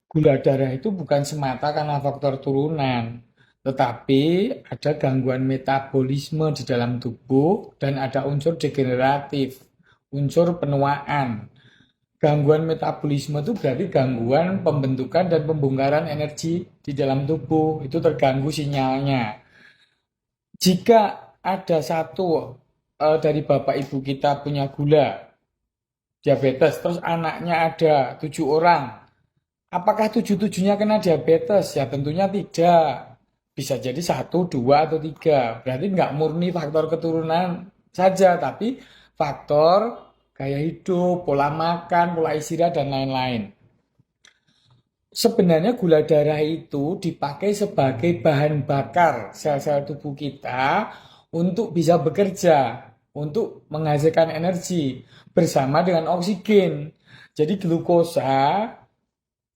Gula darah itu bukan semata karena faktor turunan, tetapi ada gangguan metabolisme di dalam tubuh dan ada unsur degeneratif, unsur penuaan. Gangguan metabolisme itu berarti gangguan pembentukan dan pembongkaran energi di dalam tubuh, itu terganggu sinyalnya. Jika ada satu dari bapak ibu kita punya gula, diabetes, terus anaknya ada 7 orang, apakah tujuh-tujuhnya kena diabetes? Ya tentunya tidak. Bisa jadi satu, dua, atau tiga. Berarti nggak murni faktor keturunan saja, tapi faktor gaya hidup, pola makan, pola istirahat, dan lain-lain. Sebenarnya gula darah itu dipakai sebagai bahan bakar sel-sel tubuh kita untuk bisa bekerja, untuk menghasilkan energi bersama dengan oksigen. Jadi glukosa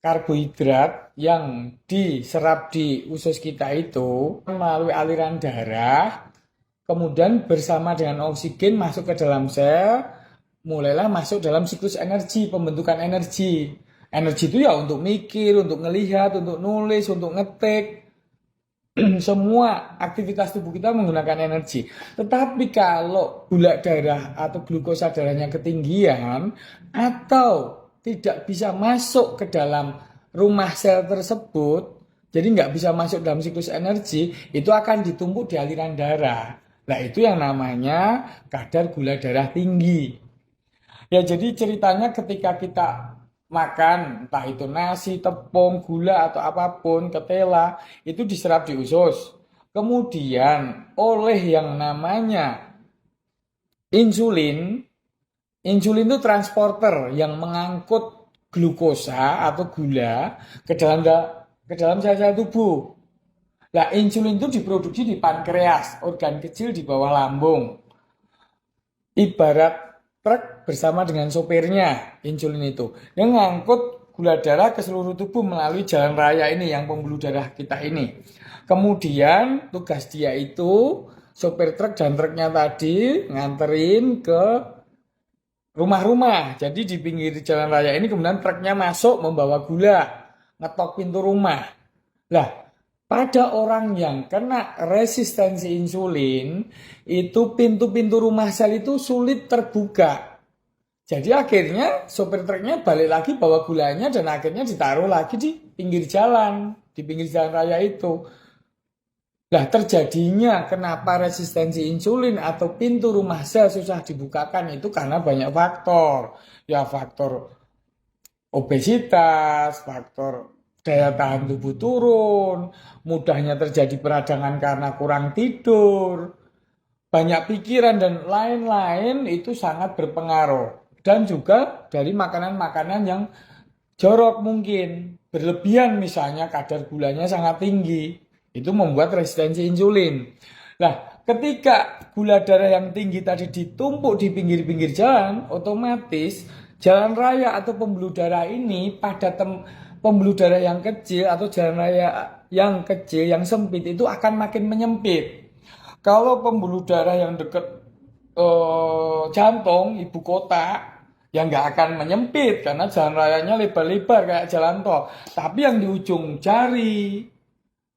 karbohidrat yang diserap di usus kita itu melalui aliran darah, kemudian bersama dengan oksigen masuk ke dalam sel, mulailah masuk dalam siklus energi, pembentukan energi. Energi itu ya untuk mikir, untuk ngelihat, untuk nulis, untuk ngetik, semua aktivitas tubuh kita menggunakan energi. Tetapi kalau gula darah atau glukosa darahnya ketinggian atau tidak bisa masuk ke dalam rumah sel tersebut, jadi nggak bisa masuk dalam siklus energi, itu akan ditumpuk di aliran darah. Nah itu yang namanya kadar gula darah tinggi. Ya jadi ceritanya ketika kita makan, entah itu nasi, tepung, gula atau apapun, ketela, itu diserap di usus. Kemudian oleh yang namanya insulin, insulin itu transporter yang mengangkut glukosa atau gula ke dalam sel-sel tubuh. Nah, insulin itu diproduksi di pankreas, organ kecil di bawah lambung. Ibarat truk bersama dengan sopirnya, insulin itu yang ngangkut gula darah ke seluruh tubuh melalui jalan raya ini yang pembuluh darah kita ini. Kemudian tugas dia itu sopir truk dan truknya tadi nganterin ke rumah-rumah. Jadi di pinggir jalan raya ini kemudian truknya masuk membawa gula, ngetok pintu rumah. Lah, pada orang yang kena resistensi insulin, itu pintu-pintu rumah sel itu sulit terbuka. Jadi akhirnya sopir truknya balik lagi bawa gulanya dan akhirnya ditaruh lagi di pinggir jalan raya itu. Nah, terjadinya kenapa resistensi insulin atau pintu rumah sel susah dibukakan itu karena banyak faktor. Ya, faktor obesitas, faktor daya tahan tubuh turun, mudahnya terjadi peradangan karena kurang tidur, banyak pikiran dan lain-lain itu sangat berpengaruh. Dan juga dari makanan-makanan yang jorok mungkin, berlebihan misalnya kadar gulanya sangat tinggi, itu membuat resistensi insulin. Nah, ketika gula darah yang tinggi tadi ditumpuk di pinggir-pinggir jalan, otomatis jalan raya atau pembuluh darah ini pada pembuluh darah yang kecil atau jalan raya yang kecil, yang sempit itu akan makin menyempit. Kalau pembuluh darah yang dekat jantung, ibu kota, ya nggak akan menyempit karena jalan rayanya lebar-lebar kayak jalan tol. Tapi yang di ujung jari,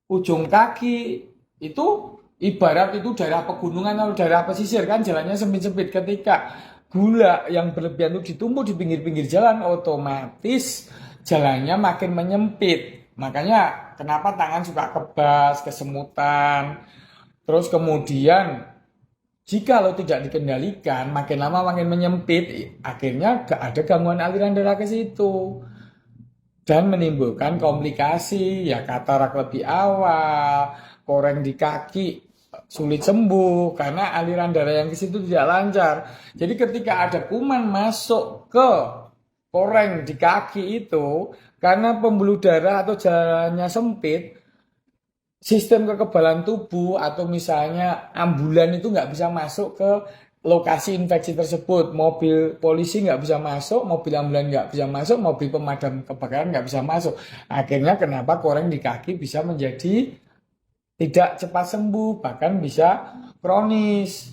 ujung kaki itu ibarat itu daerah pegunungan atau daerah pesisir kan jalannya sempit-sempit. Ketika gula yang berlebihan itu ditumpuk di pinggir-pinggir jalan, otomatis jalannya makin menyempit. Makanya kenapa tangan suka kebas, kesemutan. Terus kemudian jika lo tidak dikendalikan, makin lama makin menyempit, akhirnya gak ada gangguan aliran darah ke situ dan menimbulkan komplikasi, ya katarak lebih awal, koreng di kaki sulit sembuh karena aliran darah yang ke situ tidak lancar. Jadi ketika ada kuman masuk ke koreng di kaki itu, karena pembuluh darah atau jalannya sempit, sistem kekebalan tubuh atau misalnya ambulan itu nggak bisa masuk ke lokasi infeksi tersebut, mobil polisi nggak bisa masuk, mobil ambulan nggak bisa masuk, mobil pemadam kebakaran nggak bisa masuk. Akhirnya kenapa koreng di kaki bisa menjadi tidak cepat sembuh, bahkan bisa kronis.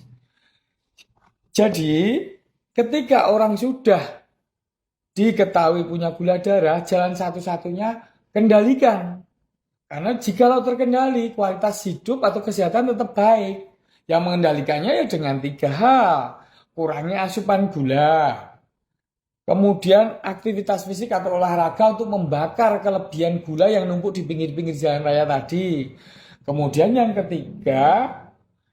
Jadi ketika orang sudah diketahui punya gula darah, jalan satu-satunya kendalikan. Karena jikalau terkendali, kualitas hidup atau kesehatan tetap baik. Yang mengendalikannya ya dengan 3 hal. Kurangi asupan gula. Kemudian aktivitas fisik atau olahraga untuk membakar kelebihan gula yang numpuk di pinggir-pinggir jalan raya tadi. Kemudian yang ketiga,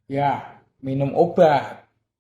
ya minum obat.